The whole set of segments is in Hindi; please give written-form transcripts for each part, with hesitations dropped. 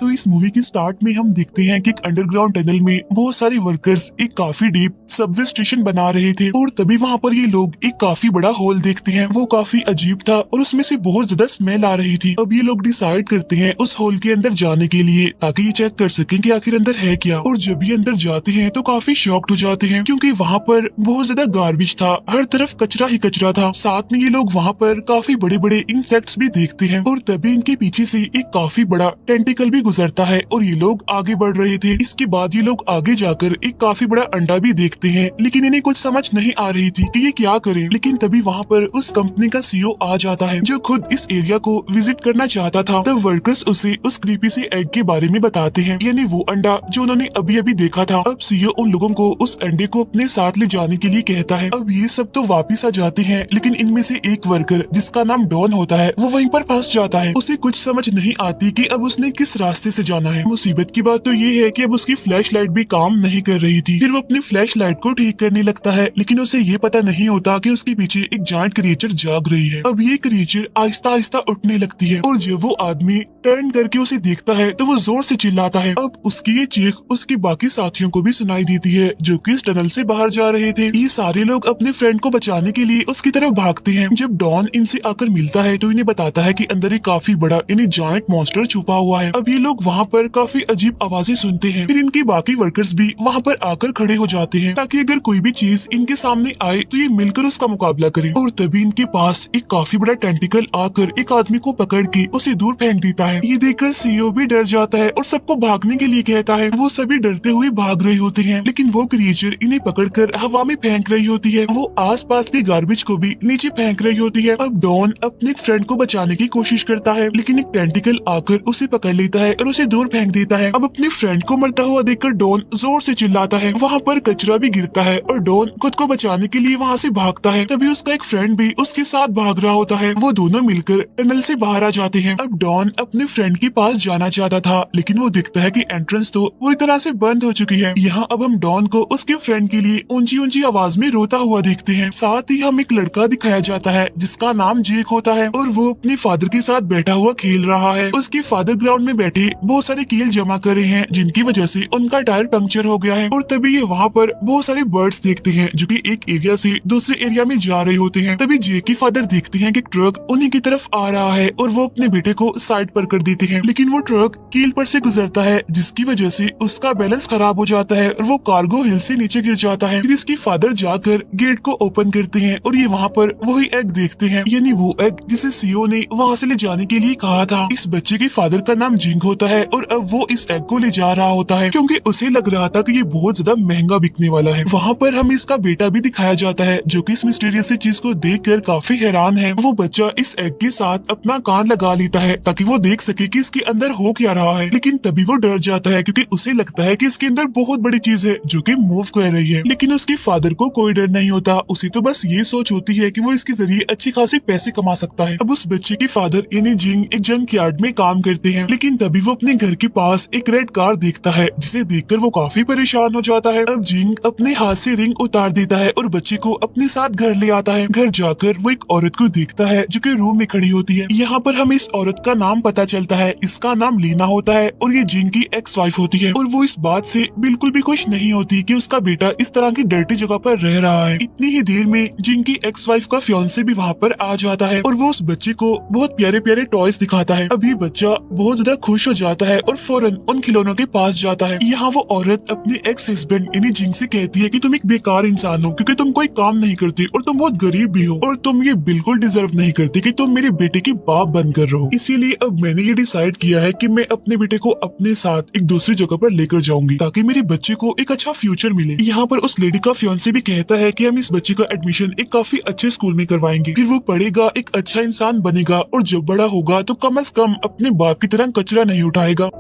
तो इस मूवी के स्टार्ट में हम देखते हैं कि एक अंडरग्राउंड टनल में बहुत सारे वर्कर्स एक काफी डीप सबवे स्टेशन बना रहे थे और तभी वहाँ पर ये लोग एक काफी बड़ा होल देखते हैं। वो काफी अजीब था और उसमें से बहुत ज्यादा स्मेल आ रही थी। अब ये लोग डिसाइड करते हैं उस होल के अंदर जाने के लिए ताकि ये चेक कर सकें कि आखिर अंदर है क्या। और जब ये अंदर जाते हैं तो काफी शॉक्ड हो जाते हैं क्योंकि वहाँ पर बहुत ज्यादा गार्बेज था, हर तरफ कचरा ही कचरा था। साथ में ये लोग वहाँ पर काफी बड़े बड़े इंसेक्ट्स भी देखते हैं और तभी इनके पीछे से एक काफी बड़ा टेंटिकल भी गुजरता है और ये लोग आगे बढ़ रहे थे। इसके बाद ये लोग आगे जाकर एक काफी बड़ा अंडा भी देखते हैं, लेकिन इन्हें कुछ समझ नहीं आ रही थी कि ये क्या करें। लेकिन तभी वहाँ पर उस कंपनी का सीईओ आ जाता है जो खुद इस एरिया को विजिट करना चाहता था। तब वर्कर्स उसे उस क्रीपी से एग के बारे में बताते हैं, यानी वो अंडा जो उन्होंने अभी अभी देखा था। अब सीईओ उन लोगों को उस अंडे को अपने साथ ले जाने के लिए कहता है। अब ये सब तो वापिस आ जाते हैं, लेकिन इनमें से एक वर्कर जिसका नाम डॉन होता है वो वहीं पर फंस जाता है। उसे कुछ समझ नहीं आती कि अब उसने किस रास्ते से जाना है। मुसीबत की बात तो ये है कि अब उसकी फ्लैश लाइट भी काम नहीं कर रही थी। फिर वो अपनी फ्लैश लाइट को ठीक करने लगता है, लेकिन उसे ये पता नहीं होता कि उसके पीछे एक जायंट क्रिएचर जाग रही है। अब ये क्रिएचर आहिस्ता आहिस्ता उठने लगती है और जब वो आदमी टर्न करके उसे देखता है तो वो जोर से चिल्लाता है। अब उसकी ये चीख उसके बाकी साथियों को भी सुनाई देती है जो कि इस टनल से बाहर जा रहे थे। ये सारे लोग अपने फ्रेंड को बचाने के लिए उसकी तरफ भागते हैं। जब डॉन इनसे आकर मिलता है तो इन्हें बताता है कि अंदर एक काफी बड़ा इन्हें जायंट मॉन्स्टर छुपा हुआ है। अब ये लोग वहाँ पर काफी अजीब आवाजें सुनते हैं। फिर इनके बाकी वर्कर्स भी वहाँ पर आकर खड़े हो जाते हैं ताकि अगर कोई भी चीज इनके सामने आए तो ये मिलकर उसका मुकाबला करें। और तभी इनके पास एक काफी बड़ा टेंटिकल आकर एक आदमी को पकड़ के उसे दूर फेंक देता है। ये देखकर सीईओ भी डर जाता है और सबको भागने के लिए कहता है। वो सभी डरते हुए भाग रहे होते हैं, लेकिन वो क्रिएचर इन्हें पकड़कर हवा में फेंक रही होती है। वो आसपास के गार्बेज को भी नीचे फेंक रही होती है। अब डॉन अपने फ्रेंड को बचाने की कोशिश करता है, लेकिन एक टेंटिकल आकर उसे पकड़ लेता है और उसे दूर फेंक देता है। अब अपने फ्रेंड को मरता हुआ देखकर डॉन जोर से चिल्लाता है। वहाँ पर कचरा भी गिरता है और डॉन खुद को बचाने के लिए वहाँ से भागता है। तभी उसका एक फ्रेंड भी उसके साथ भाग रहा होता है। वो दोनों मिलकर टनल से बाहर आ जाते हैं। अब डॉन अपने फ्रेंड के पास जाना चाहता था, लेकिन वो दिखता है कि एंट्रेंस तो पूरी तरह से बंद हो चुकी है। यहाँ अब हम डॉन को उसके फ्रेंड के लिए ऊंची ऊंची आवाज में रोता हुआ देखते हैं। साथ ही हम एक लड़का दिखाया जाता है जिसका नाम जेक होता है और वो अपने फादर के साथ बैठा हुआ खेल रहा है। उसके फादर ग्राउंड में बैठे बहुत सारे कील जमा कर रहे हैं जिनकी वजह से उनका टायर पंक्चर हो गया है। और तभी ये वहाँ पर बहुत सारे बर्ड्स देखते हैं जो कि एक एरिया से दूसरे एरिया में जा रहे होते हैं। तभी जेक के फादर देखते हैं कि ट्रक उन्हीं की तरफ आ रहा है और वो अपने बेटे को साइड पर कर देते हैं, लेकिन वो ट्रक कील पर से गुजरता है जिसकी वजह से उसका बैलेंस खराब हो जाता है और वो कार्गो हिल से नीचे गिर जाता है। फिर इसके फादर जाकर गेट को ओपन करते हैं और ये वहाँ पर वही एग देखते हैं, यानी वो एग जिसे सीईओ ने वहाँ से ले जाने के लिए कहा था। इस बच्चे के फादर का नाम जिंग होता है और अब वो इस एग को ले जा रहा होता है क्योंकि उसे लग रहा था कि ये बहुत ज्यादा महंगा बिकने वाला है। वहाँ पर हमें इसका बेटा भी दिखाया जाता है जो कि इस मिस्टीरियस चीज को देखकर काफी हैरान है। वो बच्चा इस एग के साथ अपना कान लगा लेता है ताकि वो देख सके कि इसके अंदर हो क्या रहा है, लेकिन तभी वो डर जाता है क्योंकि उसे लगता है कि इसके अंदर बहुत बड़ी चीज है जो कि मूव कर रही है। लेकिन उसके फादर को कोई डर नहीं होता, उसे तो बस ये सोच होती है कि वो इसके जरिए अच्छी खासी पैसे कमा सकता है। अब उस बच्चे के फादर यानी जिंग एक जंक यार्ड में काम करते हैं, लेकिन तभी वो अपने घर के पास एक रेड कार देखता है जिसे देखकर वो काफी परेशान हो जाता है। अब जिंग अपने हाथ से रिंग उतार देता है और बच्चे को अपने साथ घर ले आता है। घर जाकर वो एक औरत को देखता है जो कि रूम में खड़ी होती है। यहाँ पर हमें इस औरत का नाम पता चलता है, इसका नाम लीना होता है और ये जिंग की एक्स वाइफ होती है। और वो इस बात से बिल्कुल भी खुश नहीं होती कि उसका बेटा इस तरह की डर्टी जगह पर रह रहा है। इतनी ही देर में जिंग की एक्स वाइफ का फियांसे भी वहाँ पर आ जाता है और वो उस बच्चे को बहुत प्यारे प्यारे टॉयज दिखाता है। अब ये बच्चा बहुत ज्यादा खुश हो जाता है और फौरन उन खिलौनों के पास जाता है। यहाँ वो औरत अपने एक्स हस्बैंड यानी जिंग से कहती है कि तुम एक बेकार इंसान हो क्योंकि तुम कोई काम नहीं करती और तुम बहुत गरीब भी हो और तुम ये बिल्कुल डिजर्व नहीं करती कि तुम मेरे बेटे की बाप बनकर रहो। इसीलिए अब मैंने ये डिसाइड किया है कि मैं अपने बेटे को अपने साथ एक दूसरी जगह पर लेकर जाऊंगी ताकि मेरे बच्चे को एक अच्छा फ्यूचर मिले। यहाँ पर उस लेडी का फियांसे भी कहता है कि हम इस बच्चे का एडमिशन एक काफी अच्छे स्कूल में करवाएंगे, फिर वो पढ़ेगा, एक अच्छा इंसान बनेगा और जब बड़ा होगा तो कम से कम अपने बाप की तरह कचरा नहीं उठाएगा।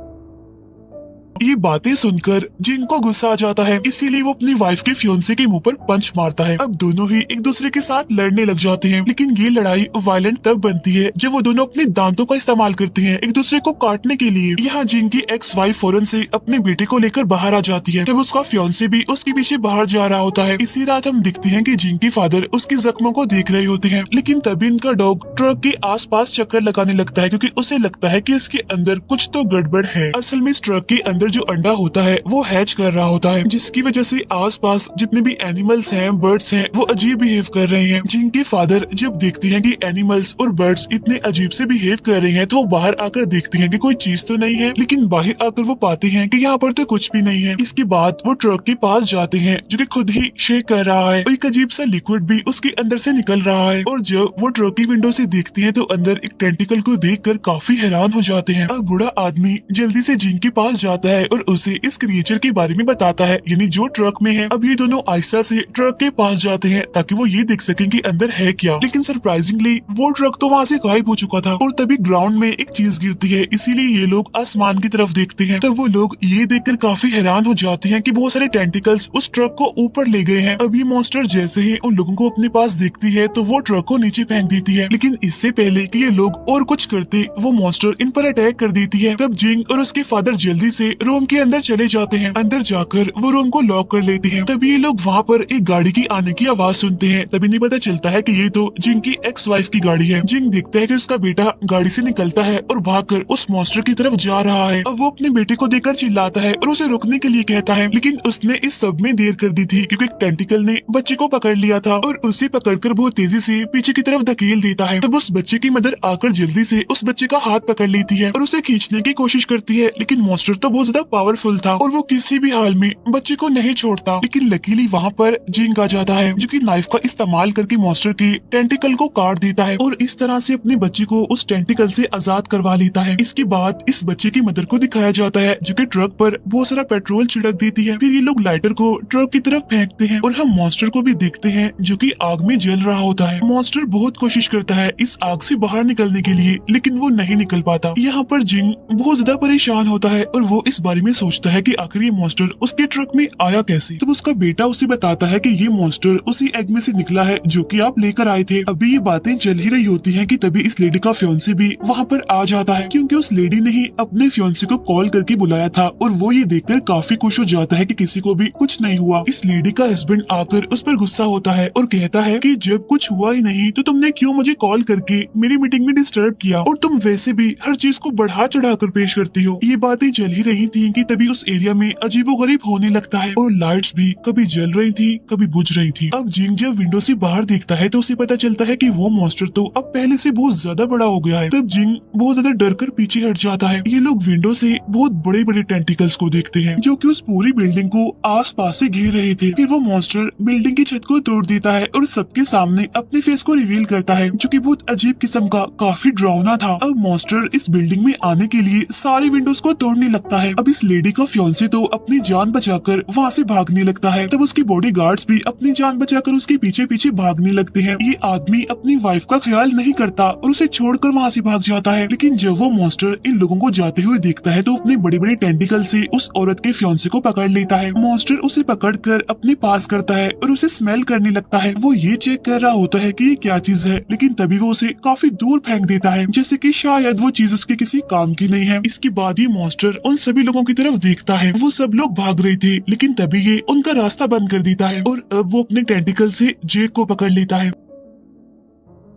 ये बातें सुनकर जिंग को गुस्सा आ जाता है, इसीलिए वो अपनी वाइफ के फियोंसे के मुंह पर पंच मारता है। अब दोनों ही एक दूसरे के साथ लड़ने लग जाते हैं, लेकिन ये लड़ाई वायलेंट तब बनती है जब वो दोनों अपने दांतों का इस्तेमाल करते हैं एक दूसरे को काटने के लिए। यहाँ जिंग की एक्स वाइफ फौरन से अपने बेटे को लेकर बाहर आ जाती है, तब उसका फियोंसे भी उसके पीछे बाहर जा रहा होता है। इसी रात हम दिखते हैं कि जिंग के फादर उसके जख्मों को देख रहे होते हैं, लेकिन तभी इनका डॉग ट्रक के आसपास चक्कर लगाने लगता है, क्योंकि उसे लगता है कि इसके अंदर कुछ तो गड़बड़ है। असल में इस ट्रक के अंदर जो अंडा होता है वो हैच कर रहा होता है, जिसकी वजह से आसपास जितने भी एनिमल्स हैं, बर्ड्स हैं, वो अजीब बिहेव कर रहे हैं। जिंग के फादर जब देखते हैं कि एनिमल्स और बर्ड्स इतने अजीब से बिहेव कर रहे हैं, तो वो बाहर आकर देखते हैं कि कोई चीज तो नहीं है, लेकिन बाहर आकर वो पाते हैं कि यहाँ पर तो कुछ भी नहीं है। इसके बाद वो ट्रक के पास जाते हैं, जो कि खुद ही शेक कर रहा है और एक अजीब सा लिक्विड भी उसके अंदर से निकल रहा है। और जब वो ट्रक की विंडो से देखते हैं तो अंदर एक टेंटिकल को देखकर काफी हैरान हो जाते हैं। अब बूढ़ा आदमी जल्दी से जिंग के पास जाता है और उसे इस क्रिएचर के बारे में बताता है, यानी जो ट्रक में है। अब ये दोनों आहिस्ता से ट्रक के पास जाते हैं ताकि वो ये देख सकें कि अंदर है क्या, लेकिन सरप्राइजिंगली वो ट्रक तो वहाँ से गायब हो चुका था। और तभी ग्राउंड में एक चीज गिरती है, इसीलिए ये लोग आसमान की तरफ देखते हैं। तब वो लोग ये देखकर काफी हैरान हो जाते हैं कि बहुत सारे टेंटिकल्स उस ट्रक को ऊपर ले गए हैं। अब ये मॉन्स्टर जैसे ही उन लोगों को अपने पास देखती है तो वो ट्रक को नीचे फेंक देती है, लेकिन इससे पहले कि ये लोग और कुछ करते वो मॉन्स्टर इन पर अटैक कर देती है। तब जिंग और उसके फादर जल्दी से रूम के अंदर चले जाते हैं। अंदर जाकर वो रूम को लॉक कर लेते हैं। तभी ये लोग वहाँ पर एक गाड़ी की आने की आवाज सुनते हैं। तभी नहीं पता चलता है कि ये तो जिंग की एक्स वाइफ की गाड़ी है। जिंग देखता है कि उसका बेटा गाड़ी से निकलता है और भागकर उस मॉन्स्टर की तरफ जा रहा है। अब वो अपने बेटे को देखकर चिल्लाता है और उसे रुकने के लिए कहता है, लेकिन उसने इस सब में देर कर दी थी, क्योंकि एक टेंटिकल ने बच्चे को पकड़ लिया था और उसे पकड़कर बहुत तेजी से पीछे की तरफ धकेल देता है। तब उस बच्चे की मदर आकर जल्दी से उस बच्चे का हाथ पकड़ लेती है और उसे खींचने की कोशिश करती है, लेकिन मॉन्स्टर तो बहुत ज्यादा पावरफुल था और वो किसी भी हाल में बच्चे को नहीं छोड़ता। लेकिन लकीली वहाँ पर जिंग आ जाता है, जो कि नाइफ का इस्तेमाल करके मॉन्स्टर की टेंटिकल को काट देता है और इस तरह से अपने बच्चे को उस टेंटिकल से आजाद करवा लेता है। इसके बाद इस बच्चे की मदर को दिखाया जाता है, जो कि ट्रक पर बहुत सारा पेट्रोल छिड़क देती है। फिर ये लोग लाइटर को ट्रक की तरफ फेंकते हैं और हम मॉन्स्टर को भी देखते हैं, जो कि आग में जल रहा होता है। मॉन्स्टर बहुत कोशिश करता है इस आग से बाहर निकलने के लिए, लेकिन वो नहीं निकल पाता। यहाँ पर जिंग बहुत ज्यादा परेशान होता है और वो इस बारे में सोचता है कि आखिर ये मॉन्स्टर उसके ट्रक में आया कैसे। तब उसका बेटा उसे बताता है कि ये मॉन्स्टर उसी एग में से निकला है जो कि आप लेकर आए थे। अभी ये बातें चल ही रही होती हैं कि तभी इस लेडी का फियोंसे भी वहाँ पर आ जाता है, क्योंकि उस लेडी ने ही अपने फियोंसे को कॉल करके बुलाया था और वो ये देखकर काफी खुश हो जाता है कि किसी को भी कुछ नहीं हुआ। इस लेडी का हस्बैंड आकर उस पर गुस्सा होता है और कहता है कि जब कुछ हुआ ही नहीं तो तुमने क्यों मुझे कॉल करके मेरी मीटिंग में डिस्टर्ब किया, और तुम वैसे भी हर चीज को बढ़ा चढ़ा कर पेश करती हो। ये बातें चल ही रही थी कि तभी उस एरिया में अजीबोगरीब होने लगता है और लाइट्स भी कभी जल रही थी कभी बुझ रही थी। अब जिंग जब विंडो से बाहर देखता है तो उसे पता चलता है कि वो मॉन्स्टर तो अब पहले से बहुत ज्यादा बड़ा हो गया है। तब जिंग बहुत ज्यादा डर कर पीछे हट जाता है। ये लोग विंडो से बहुत बड़े बड़े टेंटिकल्स को देखते हैं, जो कि उस पूरी बिल्डिंग को आस पास से घेर रहे थे। फिर वो मॉन्स्टर बिल्डिंग की छत को तोड़ देता है और सबके सामने अपने फेस को रिवील करता है, जो कि बहुत अजीब किस्म का काफी डरावना था। अब मॉन्स्टर इस बिल्डिंग में आने के लिए सारी विंडोज को तोड़ने लगता है। अब इस लेडी का फियोंसे तो अपनी जान बचाकर वहाँ से भागने लगता है। तब उसकी बॉडी गार्ड्स भी अपनी जान बचाकर उसके पीछे पीछे भागने लगते हैं। ये आदमी अपनी वाइफ का ख्याल नहीं करता और उसे छोड़कर वहाँ से भाग जाता है। लेकिन जब वो मॉन्स्टर इन लोगों को जाते हुए देखता है तो अपने बड़े बड़े टेंटिकल से उस औरत के फियोंसे को पकड़ लेता है। मॉन्स्टर उसे पकड़कर अपने पास करता है और उसे स्मेल करने लगता है। वो ये चेक कर रहा होता है कि ये क्या चीज है, लेकिन तभी वो उसे काफी दूर फेंक देता है, जैसे कि शायद वो चीज उसके किसी काम की नहीं है। इसके बाद ये मॉन्स्टर उन सभी लोगों की तरफ देखता है। वो सब लोग भाग रहे थे, लेकिन तभी ये उनका रास्ता बंद कर देता है और अब वो अपने टेंटिकल से जेक को पकड़ लेता है।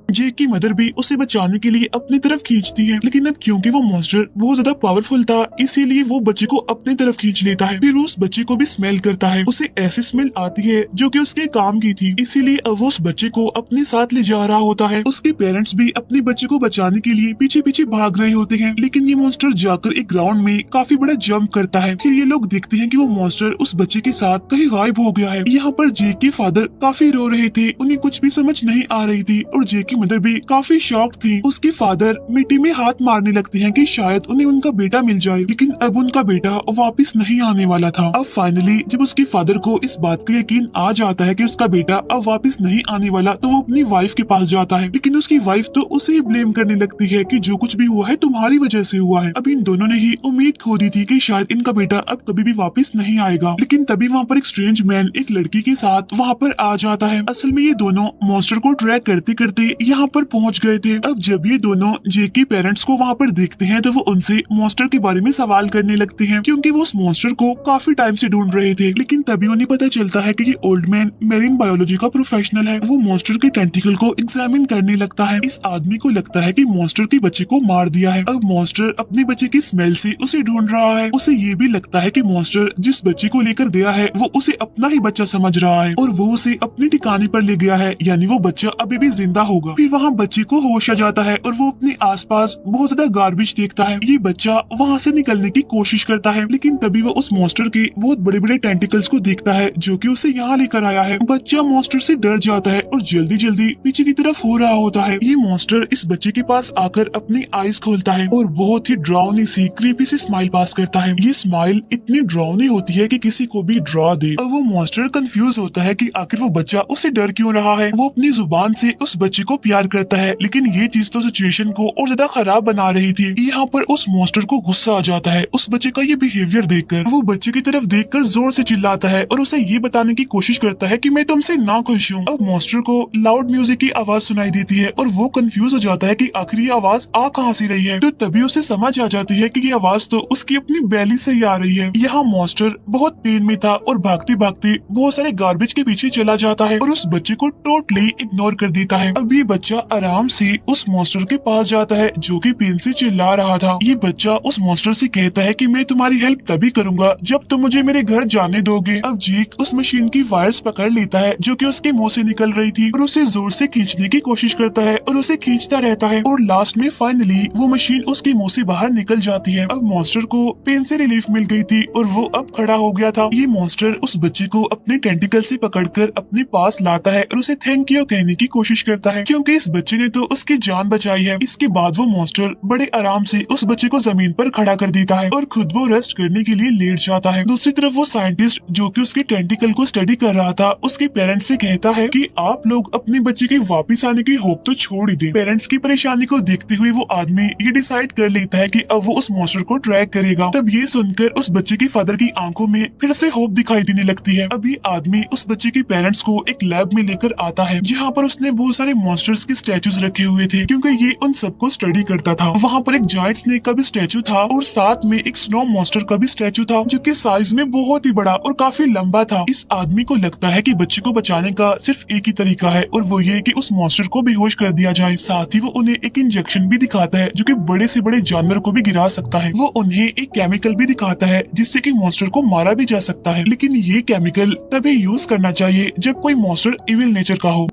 जेक की मदर भी उसे बचाने के लिए अपनी तरफ खींचती है, लेकिन अब क्योंकि वो मॉन्स्टर बहुत ज्यादा पावरफुल था इसीलिए वो बच्चे को अपनी तरफ खींच लेता है। फिर उस बच्चे को भी स्मेल करता है। उसे ऐसी स्मेल आती है जो कि उसके काम की थी, इसीलिए अब वो उस बच्चे को अपने साथ ले जा रहा होता है। उसके पेरेंट्स भी अपने बच्चे को बचाने के लिए पीछे पीछे भाग रहे होते हैं, लेकिन ये मॉन्स्टर जाकर एक ग्राउंड में काफी बड़ा जंप करता है। फिर ये लोग देखते हैं कि वो मॉन्स्टर उस बच्चे के साथ कहीं गायब हो गया है। यहाँ पर जेक के फादर काफी रो रहे थे, उन्हें कुछ भी समझ नहीं आ रही थी और जेक की की मदर भी काफी शॉक थी। उसके फादर मिट्टी में हाथ मारने लगते हैं कि शायद उन्हें उनका बेटा मिल जाए, लेकिन अब उनका बेटा वापस नहीं आने वाला था। अब फाइनली जब उसके फादर को इस बात का यकीन आ जाता है कि उसका बेटा अब वापस नहीं आने वाला, तो वो अपनी वाइफ के पास जाता है, लेकिन उसकी वाइफ तो उसे ही ब्लेम करने लगती है कि जो कुछ भी हुआ है तुम्हारी वजह से हुआ है। अब इन दोनों ने ही उम्मीद खो दी थी कि शायद इनका बेटा अब कभी भी वापस नहीं आएगा, लेकिन तभी वहाँ पर एक स्ट्रेंज मैन एक लड़की के साथ वहाँ पर आ जाता है। असल में ये दोनों मॉन्स्टर को ट्रैक करते करते यहाँ पर पहुँच गए थे। अब जब ये दोनों जेक के पेरेंट्स को वहाँ पर देखते हैं तो वो उनसे मॉन्स्टर के बारे में सवाल करने लगते हैं, क्योंकि वो उस मॉन्स्टर को काफी टाइम से ढूंढ रहे थे। लेकिन तभी उन्हें पता चलता है कि ये ओल्ड मैन मेरीन बायोलॉजी का प्रोफेशनल है। वो मॉन्स्टर के टेंटिकल को एग्जामिन करने लगता है। इस आदमी को लगता है कि मॉन्स्टर के बच्चे को मार दिया है। अब मॉन्स्टर अपने बच्चे की स्मेल से उसे ढूंढ रहा है। उसे ये भी लगता है कि मॉन्स्टर जिस बच्चे को लेकर गया है वो उसे अपना ही बच्चा समझ रहा है और वो उसे अपने ठिकाने पर ले गया है, यानी वो बच्चा अभी भी जिंदा होगा। फिर वहाँ बच्चे को होश आ जाता है और वो अपने आसपास बहुत ज्यादा गार्बेज देखता है। ये बच्चा वहाँ से निकलने की कोशिश करता है, लेकिन तभी वो उस मॉन्स्टर के बहुत बड़े बड़े टेंटिकल्स को देखता है जो कि उसे यहाँ लेकर आया है। बच्चा मॉन्स्टर से डर जाता है और जल्दी जल्दी पीछे की तरफ हो रहा होता है। ये मॉन्स्टर इस बच्चे के पास आकर अपनी आईज खोलता है और बहुत ही डरावनी सी क्रीपी सी स्माइल पास करता है। ये स्माइल इतनी डरावनी होती है कि किसी को भी डरा दे। अब वो मॉन्स्टर कंफ्यूज होता है कि आखिर वो बच्चा उसे डर क्यों रहा है। वो अपनी जुबान से उस बच्चे को प्यार करता है, लेकिन ये चीज तो सिचुएशन को और ज्यादा खराब बना रही थी। यहाँ पर उस मॉन्स्टर को गुस्सा आ जाता है उस बच्चे का ये बिहेवियर देखकर। वो बच्चे की तरफ देखकर जोर से चिल्लाता है और उसे ये बताने की कोशिश करता है कि मैं तुमसे ना खुश हूँ। अब मॉन्स्टर को लाउड म्यूजिक की आवाज सुनाई देती है और वो कंफ्यूज हो जाता है कि आखिर ये आवाज आ कहाँ से रही है। तो तभी उसे समझ आ जाती है कि ये आवाज तो उसकी अपनी बैली से ही आ रही है। यहाँ मॉन्स्टर बहुत पेन में था और भागते भागते बहुत सारे गार्बेज के पीछे चला जाता है और उस बच्चे को टोटली इग्नोर कर देता है। अब ये बच्चा आराम से उस मॉन्स्टर के पास जाता है जो कि पेन से चिल्ला रहा था। ये बच्चा उस मॉन्स्टर से कहता है कि मैं तुम्हारी हेल्प तभी करूंगा जब तुम मुझे मेरे घर जाने दोगे। अब जेक उस मशीन की वायर्स पकड़ लेता है जो कि उसके मुंह से निकल रही थी और उसे जोर से खींचने की कोशिश करता है और उसे खींचता रहता है और लास्ट में फाइनली वो मशीन उसके मुंह से बाहर निकल जाती है। अब मॉन्स्टर को पेन से रिलीफ मिल गई थी और वो अब खड़ा हो गया था। ये मॉन्स्टर उस बच्चे को अपने टेंटिकल से पकड़कर अपने पास लाता है और उसे थैंक यू कहने की कोशिश करता है, क्योंकि इस बच्चे ने तो उसकी जान बचाई है। इसके बाद वो मॉन्स्टर बड़े आराम से उस बच्चे को जमीन पर खड़ा कर देता है और खुद वो रेस्ट करने के लिए लेट जाता है। दूसरी तरफ वो साइंटिस्ट जो कि उसके टेंटिकल को स्टडी कर रहा था उसके पेरेंट्स से कहता है कि आप लोग अपने बच्चे के वापस आने की होप तो छोड़ ही दें। पेरेंट्स की परेशानी को देखते हुए वो आदमी ये डिसाइड कर लेता है कि अब वो उस मॉन्स्टर को ट्रैक करेगा। तब ये सुनकर उस बच्चे की फादर की आंखों में फिर से होप दिखाई देने लगती है। अब ये आदमी उस बच्चे के पेरेंट्स को एक लैब में लेकर आता है जहाँ पर उसने बहुत सारे मॉन्स्टर्स के स्टैचूज रखे हुए थे, क्योंकि ये उन सबको स्टडी करता था। वहाँ पर एक जायंट स्नेक का भी स्टैचू था और साथ में एक स्नो मॉन्स्टर का भी स्टैचू था जो कि साइज में बहुत ही बड़ा और काफी लंबा था। इस आदमी को लगता है कि बच्चे को बचाने का सिर्फ एक ही तरीका है और वो ये कि उस मॉन्स्टर को बेहोश कर दिया जाए। साथ ही वो उन्हें एक इंजेक्शन भी दिखाता है जो कि बड़े से बड़े जानवर को भी गिरा सकता है। वो उन्हें एक केमिकल भी दिखाता है जिससे कि मॉन्स्टर को मारा भी जा सकता है, लेकिन ये केमिकल तभी यूज करना चाहिए जब कोई मॉन्स्टर इविल नेचर का हो।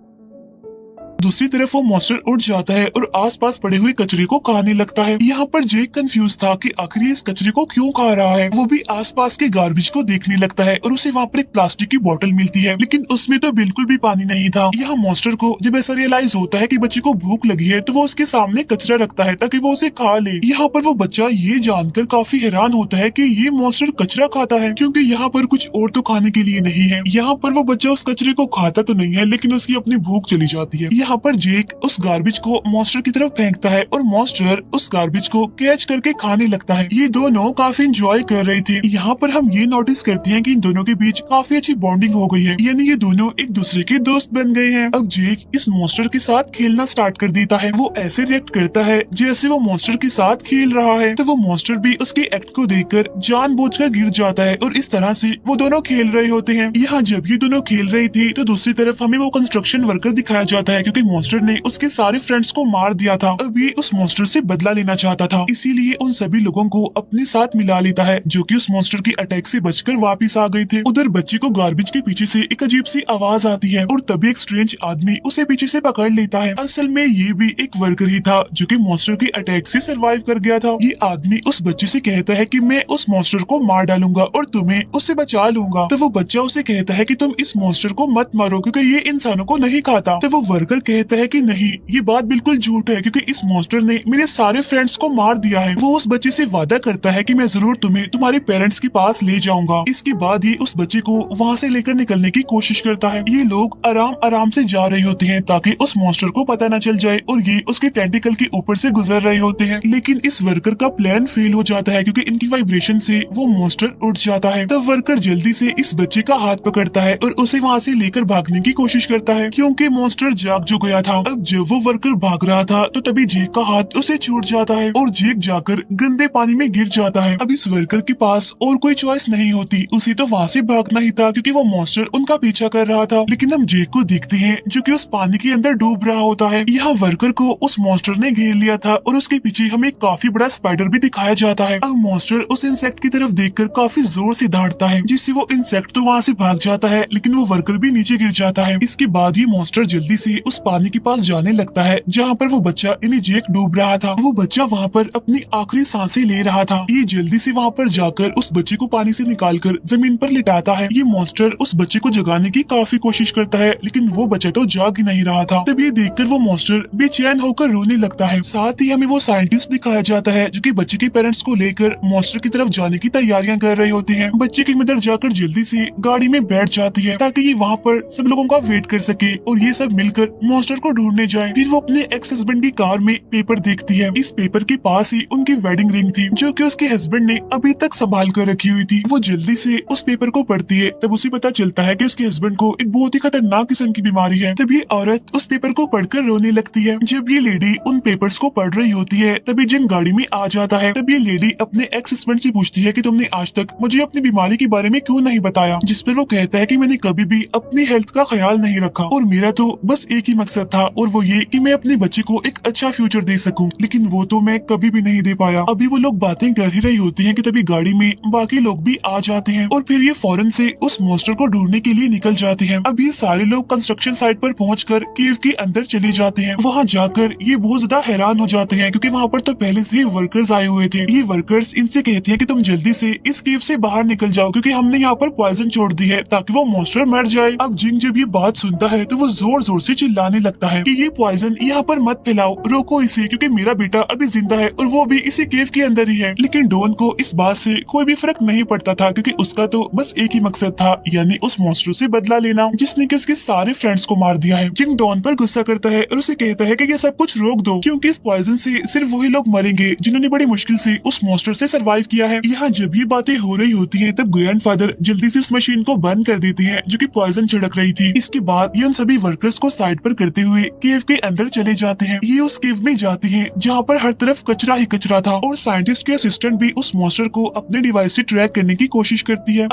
दूसरी तरफ वो मॉन्स्टर उड़ जाता है और आसपास पड़े हुए कचरे को खाने लगता है। यहाँ पर जेक कंफ्यूज था कि आखिर ये इस कचरे को क्यों खा रहा है। वो भी आसपास के गार्बेज को देखने लगता है और उसे वहाँ पर एक प्लास्टिक की बोतल मिलती है, लेकिन उसमें तो बिल्कुल भी पानी नहीं था। यहाँ मॉन्स्टर को जब ऐसा रियलाइज होता है कि बच्चे को भूख लगी है तो वो उसके सामने कचरा रखता है ताकि वो उसे खा ले। यहाँ पर वो बच्चा ये जानकर काफी हैरान होता है कि ये मॉन्स्टर कचरा खाता है, क्योंकि यहाँ पर कुछ और तो खाने के लिए नहीं है। यहाँ पर वो बच्चा उस कचरे को खाता तो नहीं है, लेकिन उसकी अपनी भूख चली जाती है। यहाँ पर जेक उस गार्बेज को मॉन्स्टर की तरफ फेंकता है और मॉन्स्टर उस गार्बेज को कैच करके खाने लगता है। ये दोनों काफी एंजॉय कर रहे थे। यहाँ पर हम ये नोटिस करते हैं कि इन दोनों के बीच काफी अच्छी बॉन्डिंग हो गई है, यानी ये दोनों एक दूसरे के दोस्त बन गए हैं। अब जेक इस मॉन्स्टर के साथ खेलना स्टार्ट कर देता है। वो ऐसे रिएक्ट करता है जैसे वो मॉन्स्टर के साथ खेल रहा है, तो वो मॉन्स्टर भी उसके एक्ट को देखकर जानबूझकर गिर जाता है और इस तरह से वो दोनों खेल रहे होते हैं। यहाँ जब ये दोनों खेल रहे थे तो दूसरी तरफ हमें वो कंस्ट्रक्शन वर्कर दिखाया जाता है, क्योंकि मॉन्स्टर ने उसके सारे फ्रेंड्स को मार दिया था। अब ये उस मॉन्स्टर से बदला लेना चाहता था, इसीलिए उन सभी लोगों को अपने साथ मिला लेता है जो कि उस मॉन्स्टर के अटैक से बचकर वापस आ गए थे। उधर बच्चे को गार्बेज के पीछे से एक अजीब सी आवाज आती है और तभी एक स्ट्रेंज आदमी उसे पीछे से पकड़ लेता है। असल में ये भी एक वर्कर ही था जो कि मॉन्स्टर के अटैक से सरवाइव कर गया था। ये आदमी उस बच्चे से कहता है कि मैं उस मॉन्स्टर को मार डालूंगा और तुम्हें उससे बचा लूंगा। तो वो बच्चा उसे कहता है कि तुम इस मॉन्स्टर को मत मारो क्योंकि ये इंसानों को नहीं खाता। तो वो वर्कर कहता है कि नहीं, ये बात बिल्कुल झूठ है क्योंकि इस मॉन्स्टर ने मेरे सारे फ्रेंड्स को मार दिया है। वो उस बच्चे से वादा करता है कि मैं जरूर तुम्हें तुम्हारे पेरेंट्स के पास ले जाऊंगा। इसके बाद ये उस बच्चे को वहाँ से लेकर निकलने की कोशिश करता है। ये लोग आराम आराम से जा रहे होते हैं ताकि उस मॉन्स्टर को पता न चल जाए और ये उसके टेंटिकल के ऊपर से गुजर रहे होते हैं। लेकिन इस वर्कर का प्लान फेल हो जाता है क्योंकि इनकी वाइब्रेशन से वो मॉन्स्टर उड़ जाता है। तब वर्कर जल्दी से इस बच्चे का हाथ पकड़ता है और उसे वहाँ से लेकर भागने की कोशिश करता है क्योंकि मॉन्स्टर जाग जो गया था। अब जब वो वर्कर भाग रहा था तो तभी जेक का हाथ उसे छूट जाता है और जेक जाकर गंदे पानी में गिर जाता है। अब इस वर्कर के पास और कोई चॉइस नहीं होती, उसे तो वहाँ से भागना ही था क्योंकि वो मॉन्स्टर उनका पीछा कर रहा था। लेकिन हम जेक को देखते हैं जो कि उस पानी के अंदर डूब रहा होता है। यहाँ वर्कर को उस मॉन्स्टर ने घेर लिया था और उसके पीछे हमें काफी बड़ा स्पाइडर भी दिखाया जाता है। अब मॉन्स्टर उस इंसेक्ट की तरफ देखकर काफी जोर से दौड़ता है जिससे वो इंसेक्ट तो वहाँ से भाग जाता है लेकिन वो वर्कर भी नीचे गिर जाता है। इसके बाद ये मॉन्स्टर जल्दी से उस पानी के पास जाने लगता है जहाँ पर वो बच्चा यानी जेक डूब रहा था। वो बच्चा वहाँ पर अपनी आखिरी सांसें ले रहा था। ये जल्दी से वहाँ पर जाकर उस बच्चे को पानी से निकालकर जमीन पर लिटाता है। ये मॉन्स्टर उस बच्चे को जगाने की काफी कोशिश करता है लेकिन वो बच्चा तो जाग ही नहीं रहा था। तब ये देखकर वो मॉन्स्टर बेचैन होकर रोने लगता है। साथ ही हमें वो साइंटिस्ट दिखाया जाता है जो कि बच्चे के पेरेंट्स को लेकर मॉन्स्टर की तरफ जाने की तैयारियां कर रहे होते हैं। बच्चे की मदर जाकर जल्दी से गाड़ी में बैठ जाती है ताकि ये वहाँ पर सब लोगों का वेट कर सके और ये सब मिलकर मॉन्स्टर को ढूंढने जाए। फिर वो अपने एक्स हस्बैंड की कार में पेपर देखती है। इस पेपर के पास ही उनकी वेडिंग रिंग थी जो कि उसके हस्बैंड ने अभी तक संभाल कर रखी हुई थी। वो जल्दी से उस पेपर को पढ़ती है। तब उसे पता चलता है कि उसके हस्बैंड को एक बहुत ही खतरनाक किस्म की बीमारी है। तब ये औरत उस पेपर को पढ़कर रोने लगती है। जब ये लेडी उन पेपर्स को पढ़ रही होती है तभी जिन गाड़ी में आ जाता है। तब ये लेडी अपने एक्स हस्बैंड से पूछती है कि तुमने आज तक मुझे अपनी बीमारी के बारे में क्यों नहीं बताया, जिस पर वो कहता है कि मैंने कभी भी अपनी हेल्थ का ख्याल नहीं रखा और मेरा तो बस एक ही मकसद था और वो ये कि मैं अपने बच्चे को एक अच्छा फ्यूचर दे सकूं, लेकिन वो तो मैं कभी भी नहीं दे पाया। अभी वो लोग बातें कर ही रही होती हैं कि तभी गाड़ी में बाकी लोग भी आ जाते हैं और फिर ये फौरन से उस मॉन्स्टर को ढूंढने के लिए निकल जाते हैं। अब ये सारे लोग कंस्ट्रक्शन साइट पर पहुंचकर केव के अंदर चले जाते हैं। वहाँ जाकर ये बहुत ज्यादा हैरान हो जाते हैं क्योंकि वहाँ पर तो पहले से ही वर्कर्स आए हुए थे। ये वर्कर्स इनसे कहते हैं कि तुम जल्दी से इस केव से बाहर निकल जाओ क्योंकि हमने यहाँ पर पॉइजन छोड़ दी है ताकि वो मॉन्स्टर मर जाए। अब जिंग जब ये बात सुनता है तो वो जोर जोर से चिल्लाने लगता है कि ये पॉइजन यहाँ पर मत फैलाओ, रोको इसे क्योंकि मेरा बेटा अभी जिंदा है और वो भी इसी केव के अंदर ही है। लेकिन डॉन को इस बात से कोई भी फर्क नहीं पड़ता था क्योंकि उसका तो बस एक ही मकसद था, यानी उस मॉन्स्टर से बदला लेना जिसने कि उसके सारे फ्रेंड्स को मार दिया है। जिंग डॉन पर गुस्सा करता है और उसे कहता है कि ये सब कुछ रोक दो क्योंकि इस पॉइजन से सिर्फ वही लोग मरेंगे जिन्होंने बड़ी मुश्किल से उस मॉन्स्टर से सरवाइव किया है। यहाँ जब ये बातें हो रही होती हैं तब ग्रैंडफादर जल्दी से उस मशीन को बंद कर देते हैं जो कि पॉइजन छिड़क रही थी। इसके बाद ये उन सभी वर्कर्स को साइड पर करते हुए केव के अंदर चले जाते हैं। ये उस केव में जाते हैं जहाँ पर हर तरफ कचरा ही कचरा था और साइंटिस्ट के असिस्टेंट भी उस मॉन्स्टर को अपने डिवाइस से ट्रैक करने की कोशिश करती है।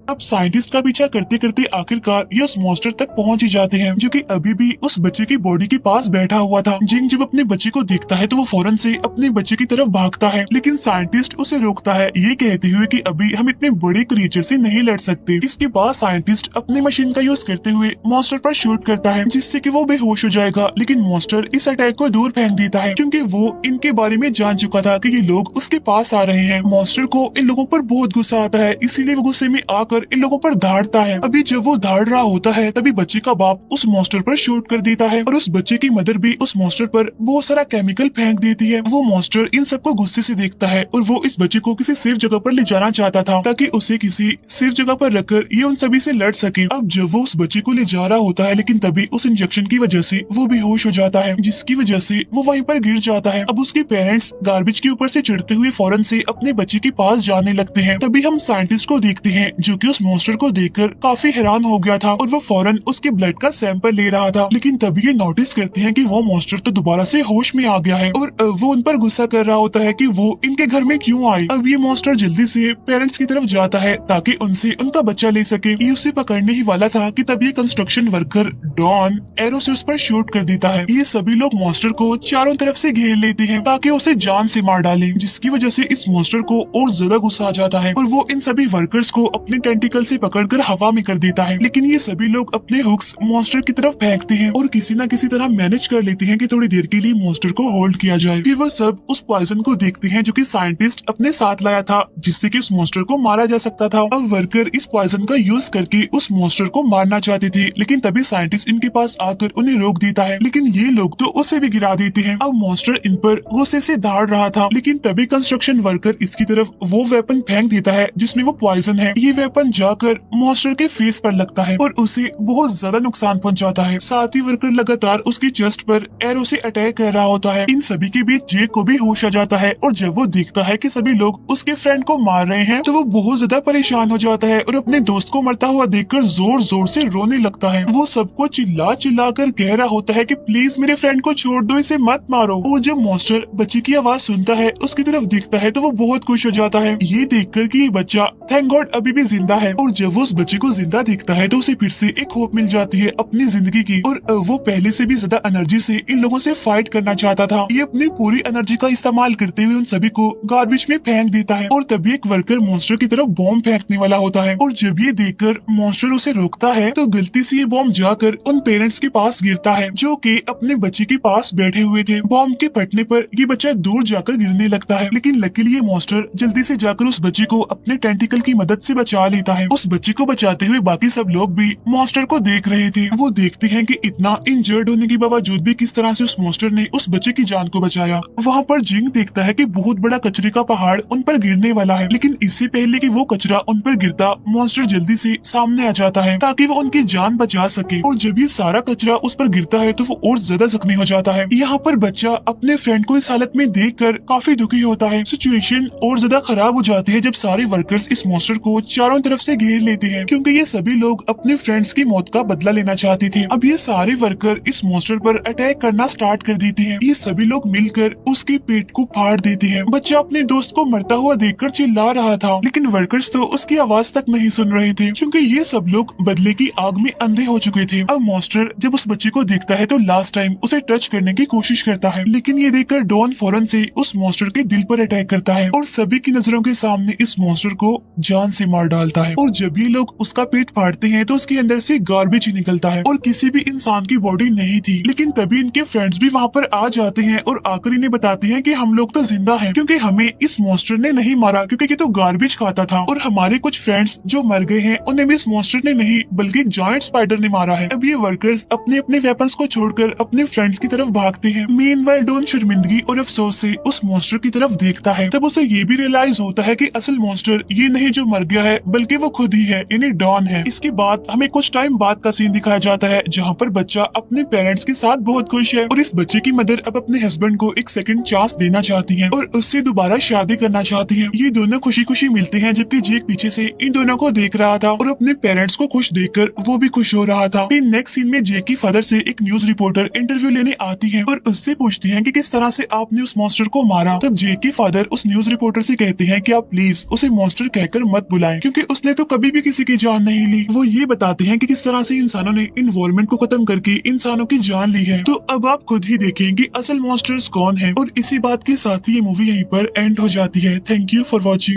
अब साइंटिस्ट का पीछा करते करते आखिरकार ये उस मॉन्स्टर तक पहुंच ही जाते हैं जो कि अभी भी उस बच्चे की बॉडी के पास बैठा हुआ था। जिंग जब अपने बच्चे को देखता है तो वो फौरन से अपने बच्चे की तरफ भागता है लेकिन साइंटिस्ट उसे रोकता है ये कहते हुए कि अभी हम इतने बड़े क्रिएचर से नहीं लड़ सकते। इसके बाद साइंटिस्ट अपनी मशीन का यूज करते हुए मॉन्स्टर पर शूट करता है जिससे कि वो बेहोश हो जाएगा, लेकिन मॉन्स्टर इस अटैक को दूर फेंक देता है क्योंकि वो इनके बारे में जान चुका था कि ये लोग उसके पास आ रहे हैं। मॉन्स्टर को इन लोगों पर बहुत गुस्सा आता है इसीलिए वो गुस्से में आकर इन लोगों पर धाड़ता है। अभी जब वो धाड़ रहा होता है तभी बच्चे का बाप उस मॉन्स्टर पर शूट कर देता है और उस बच्चे की मदर भी उस मॉन्स्टर पर बहुत सारा केमिकल फेंक देती है। वो मॉन्स्टर इन सबको गुस्से से देखता है और वो इस बच्चे को किसी सेफ जगह पर ले जाना चाहता था ताकि उसे किसी सेफ जगह पर रखकर ये उन सभी से लड़ सके। अब जब वो उस बच्चे को ले जा रहा होता है लेकिन तभी उस इंजेक्शन की वजह से वो बेहोश हो जाता है जिसकी वजह से वो वहीं पर गिर जाता है। अब उसके पेरेंट्स गार्बेज के ऊपर से चढ़ते हुए फौरन से अपने बच्चे के पास जाने लगते हैं। तभी हम साइंटिस्ट को देखते हैं जो कि उस मॉन्स्टर को देखकर काफी हैरान हो गया था और वो फौरन उसके ब्लड का सैंपल ले रहा था, लेकिन तभी ये नोटिस करते हैं कि वो मॉन्स्टर तो दोबारा से होश में आ गया है और वो उन पर गुस्सा कर रहा होता है कि वो इनके घर में क्यों आए। अब ये मॉन्स्टर जल्दी से पेरेंट्स की तरफ जाता है ताकि उनसे उनका बच्चा ले सके। ये उसे पकड़ने ही वाला था कि तभी कंस्ट्रक्शन वर्कर डॉन एरो से उस पर शूट कर देता है। ये सभी लोग मॉन्स्टर को चारों तरफ से घेर लेते हैं ताकि उसे जान से मार डाले, जिसकी वजह से इस मॉन्स्टर को और ज्यादा गुस्सा आ जाता है और वो इन सभी वर्कर्स को अपने टेंटिकल से पकड़कर हवा में कर देता है, लेकिन ये सभी लोग अपने हुक्स मॉन्स्टर की तरफ फेंकते हैं और किसी न किसी तरह मैनेज कर लेते हैं कि थोड़ी देर के लिए मॉन्स्टर को होल्ड किया जाए। फिर वो सब उस पॉइजन को देखते हैं जो कि साइंटिस्ट अपने साथ लाया था, जिससे कि उस मॉन्स्टर को मारा जा सकता था। अब वर्कर इस पॉइजन का यूज करके उस मॉन्स्टर को मारना चाहते थे, लेकिन तभी साइंटिस्ट इनके पास आकर उन्हें रोक देता है, लेकिन ये लोग तो उसे भी गिरा देते हैं। अब मॉन्स्टर इन पर गुस्से से दौड़ रहा था, लेकिन तभी कंस्ट्रक्शन वर्कर इसकी तरफ वो वेपन फेंक देता है जिसमें वो पॉइजन है। ये वेपन जाकर मॉन्स्टर के फेस पर लगता है और उसे बहुत ज्यादा नुकसान पहुंचाता है। साथ ही वर्कर लगातार उसकी चेस्ट पर एरो से अटैक कर रहा होता है। इन सभी के बीच जेक को भी होश आ जाता है और जब वो देखता है कि सभी लोग उसके फ्रेंड को मार रहे हैं तो वो बहुत ज्यादा परेशान हो जाता है और अपने दोस्त को मरता हुआ देखकर जोर जोर से रोने लगता है। वो सबको चिल्ला चिल्ला कर कह रहा होता है कि प्लीज मेरे फ्रेंड को छोड़ दो, इसे मत मारो। और जब मॉन्स्टर बच्चे की आवाज सुनता है, उसकी तरफ दिखता है तो वो बहुत खुश हो जाता है ये देखकर कि ये बच्चा थैंक गॉड अभी भी जिंदा है। और जब वो उस बच्चे को जिंदा देखता है तो उसे फिर से एक होप मिल जाती है अपनी जिंदगी की, और वो पहले से भी ज्यादा एनर्जी से इन लोगों से फाइट करना चाहता था। ये अपनी पूरी एनर्जी का इस्तेमाल करते हुए उन सभी को गार्बेज में फेंक देता है और तभी एक वर्कर मॉन्स्टर की तरफ बॉम्ब फेंकने वाला होता है और जब ये देखकर मॉन्स्टर उसे रोकता है तो गलती से ये बॉम्ब जाकर उन पेरेंट्स के पास गिरता है जो कि अपने बच्चे के पास बैठे हुए थे। बॉम्ब के फटने पर ये बच्चा दूर जाकर गिरने लगता है, लेकिन लकीली ये मॉन्स्टर जल्दी से जाकर उस बच्चे को अपने टेंटिकल की मदद से बचा लेता है। उस बच्चे को बचाते हुए बाकी सब लोग भी मॉन्स्टर को देख रहे थे। वो देखते हैं कि इतना इंजर्ड होने के बावजूद भी किस तरह से उस मॉन्स्टर ने उस बच्चे की जान को बचाया। वहाँ पर जिंग देखता है कि बहुत बड़ा कचरे का पहाड़ उन पर गिरने वाला है, लेकिन इससे पहले कि वो कचरा उन पर गिरता मॉन्स्टर जल्दी से सामने आ जाता है ताकि वो उनकी जान बचा सके। और जब ये सारा कचरा उस पर गिरता है तो वो और ज्यादा जख्मी हो जाता है। यहाँ पर बच्चा अपने फ्रेंड को इस हालत में देखकर काफी दुखी होता है। सिचुएशन और ज्यादा खराब हो जाती है जब सारे वर्कर्स इस मॉन्स्टर को चारों तरफ से घेर लेते हैं, क्योंकि ये सभी लोग अपने फ्रेंड्स की मौत का बदला लेना चाहते थे। अब ये सारे वर्कर इस मॉन्स्टर पर अटैक करना स्टार्ट कर देते हैं। ये सभी लोग मिलकर उसके पेट को फाड़ देते हैं। बच्चा अपने दोस्त को मरता हुआ देखकर चिल्ला रहा था, लेकिन वर्कर्स तो उसकी आवाज तक नहीं सुन रहे थे, क्योंकि ये सब लोग बदले की आग में अंधे हो चुके थे। अब मॉन्स्टर जब उस बच्चे को देखता है तो लास्ट टाइम उसे टच करने की कोशिश करता है, लेकिन ये देखकर डॉन फौरन से उस मॉन्स्टर के दिल पर अटैक करता है और सभी की नजरों के सामने इस मॉन्स्टर को जान से मार डालता है। और जब ये लोग उसका पेट फाड़ते हैं तो उसके अंदर से गार्बेज ही निकलता है और किसी भी इंसान की बॉडी नहीं थी। लेकिन तभी इनके फ्रेंड्स भी वहाँ पर आ जाते हैं और आकर इन्हें बताते हैं कि हम लोग तो जिंदा हैं, क्योंकि हमें इस मॉन्स्टर ने नहीं मारा, क्योंकि ये तो गार्बेज खाता था और हमारे कुछ फ्रेंड्स जो मर गए हैं उन्हें भी इस मॉन्स्टर ने नहीं बल्कि एक जायंट स्पाइडर ने मारा है। अब ये वर्कर्स अपने अपने वेपन्स को छोड़कर अपने फ्रेंड्स की तरफ भागते हैं। मीनवाइल डॉन शर्मिंदगी और अफसोस से उस मॉन्स्टर की तरफ देखता है। तब उसे ये भी रियलाइज होता है कि असल मॉन्स्टर ये नहीं जो मर गया है बल्कि वो खुद ही है, यानी डॉन है। इसके बाद हमें कुछ टाइम बाद का सीन दिखाया जाता है जहाँ पर बच्चा अपने पेरेंट्स के साथ बहुत खुश है और इस बच्चे की मदर अब अपने हस्बैंड को एक सेकंड चांस देना चाहती है और उससे दोबारा शादी करना चाहती है। ये दोनों खुशी खुशी मिलते हैं, जबकि जेक पीछे से इन दोनों को देख रहा था और अपने पेरेंट्स को खुश देखकर वो भी खुश हो रहा था। फिर नेक्स्ट सीन में जेक की फादर से एक न्यूज रिपोर्टर इंटरव्यू लेने आती है और उससे पूछती है कि किस तरह से आपने उस मॉन्स्टर को मारा। तब जेक के फादर उस न्यूज रिपोर्टर से कहते हैं कि आप प्लीज उसे मॉन्स्टर कहकर मत बुलाएं, क्योंकि उसने तो कभी भी किसी की जान नहीं ली। वो ये बताते हैं कि किस तरह से इंसानों ने इन्वायरमेंट को खत्म करके इंसानों की जान ली है। तो अब आप खुद ही देखें कि असल मॉन्स्टर्स कौन है। और इसी बात के साथ ही ये मूवी यहीं पर एंड हो जाती है। Thank you for watching.